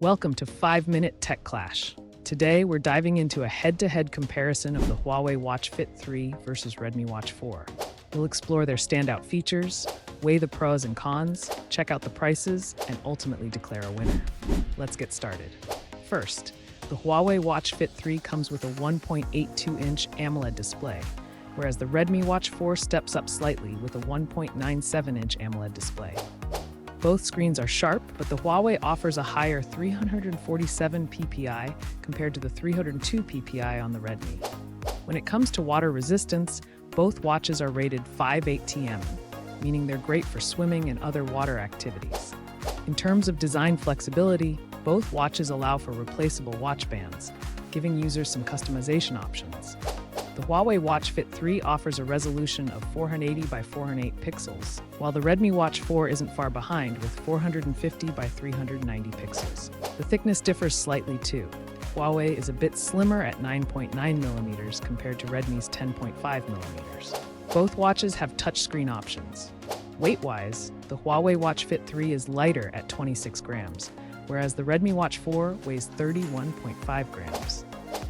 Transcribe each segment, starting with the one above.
Welcome to 5-Minute Tech Clash. Today, we're diving into a head-to-head comparison of the Huawei Watch Fit 3 versus Redmi Watch 4. We'll explore their standout features, weigh the pros and cons, check out the prices, and ultimately declare a winner. Let's get started. First, the Huawei Watch Fit 3 comes with a 1.82-inch AMOLED display, whereas the Redmi Watch 4 steps up slightly with a 1.97-inch AMOLED display. Both screens are sharp, but the Huawei offers a higher 347 ppi compared to the 302 ppi on the Redmi. When it comes to water resistance, both watches are rated 5.8 TM, meaning they're great for swimming and other water activities. In terms of design flexibility, both watches allow for replaceable watch bands, giving users some customization options. The Huawei Watch Fit 3 offers a resolution of 480 by 408 pixels, while the Redmi Watch 4 isn't far behind with 450 by 390 pixels. The thickness differs slightly too. Huawei is a bit slimmer at 9.9mm compared to Redmi's 10.5mm. Both watches have touchscreen options. Weight-wise, the Huawei Watch Fit 3 is lighter at 26 grams, whereas the Redmi Watch 4 weighs 31.5 grams.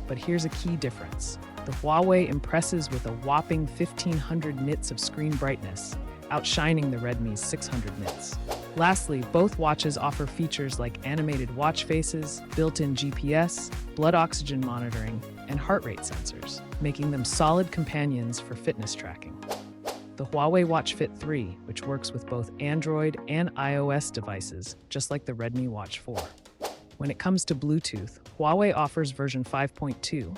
But here's a key difference. The Huawei impresses with a whopping 1500 nits of screen brightness, outshining the Redmi's 600 nits. Lastly, both watches offer features like animated watch faces, built-in GPS, blood oxygen monitoring, and heart rate sensors, making them solid companions for fitness tracking. The Huawei Watch Fit 3, which works with both Android and iOS devices, just like the Redmi Watch 4. When it comes to Bluetooth, Huawei offers version 5.2,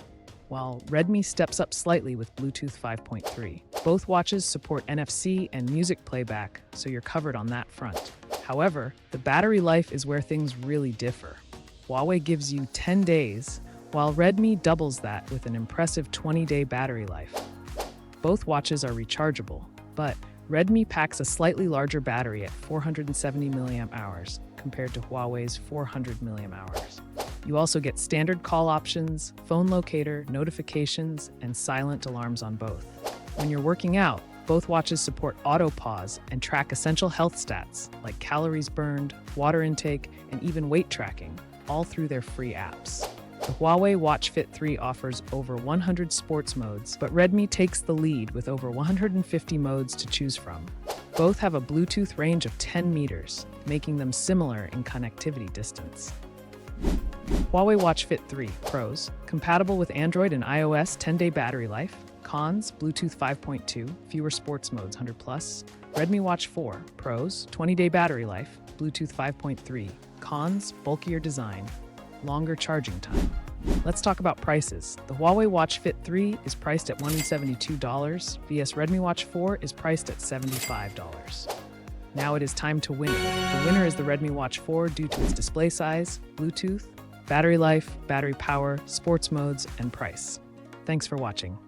while Redmi steps up slightly with Bluetooth 5.3. Both watches support NFC and music playback, so you're covered on that front. However, the battery life is where things really differ. Huawei gives you 10 days, while Redmi doubles that with an impressive 20-day battery life. Both watches are rechargeable, but Redmi packs a slightly larger battery at 470 mAh compared to Huawei's 400 mAh. You also get standard call options, phone locator, notifications, and silent alarms on both. When you're working out, both watches support auto pause and track essential health stats like calories burned, water intake, and even weight tracking, all through their free apps. The Huawei Watch Fit 3 offers over 100 sports modes, but Redmi takes the lead with over 150 modes to choose from. Both have a Bluetooth range of 10 meters, making them similar in connectivity distance. Huawei Watch Fit 3 Pros: compatible with Android and iOS, 10-day battery life. Cons: Bluetooth 5.2, fewer sports modes, 100+. Redmi Watch 4 Pros: 20-day battery life, Bluetooth 5.3. Cons: bulkier design, longer charging time. Let's talk about prices. The Huawei Watch Fit 3 is priced at $172, vs Redmi Watch 4 is priced at $75. Now it is time to win. The winner is the Redmi Watch 4 due to its display size, Bluetooth, battery life, battery power, sports modes, and price. Thanks for watching.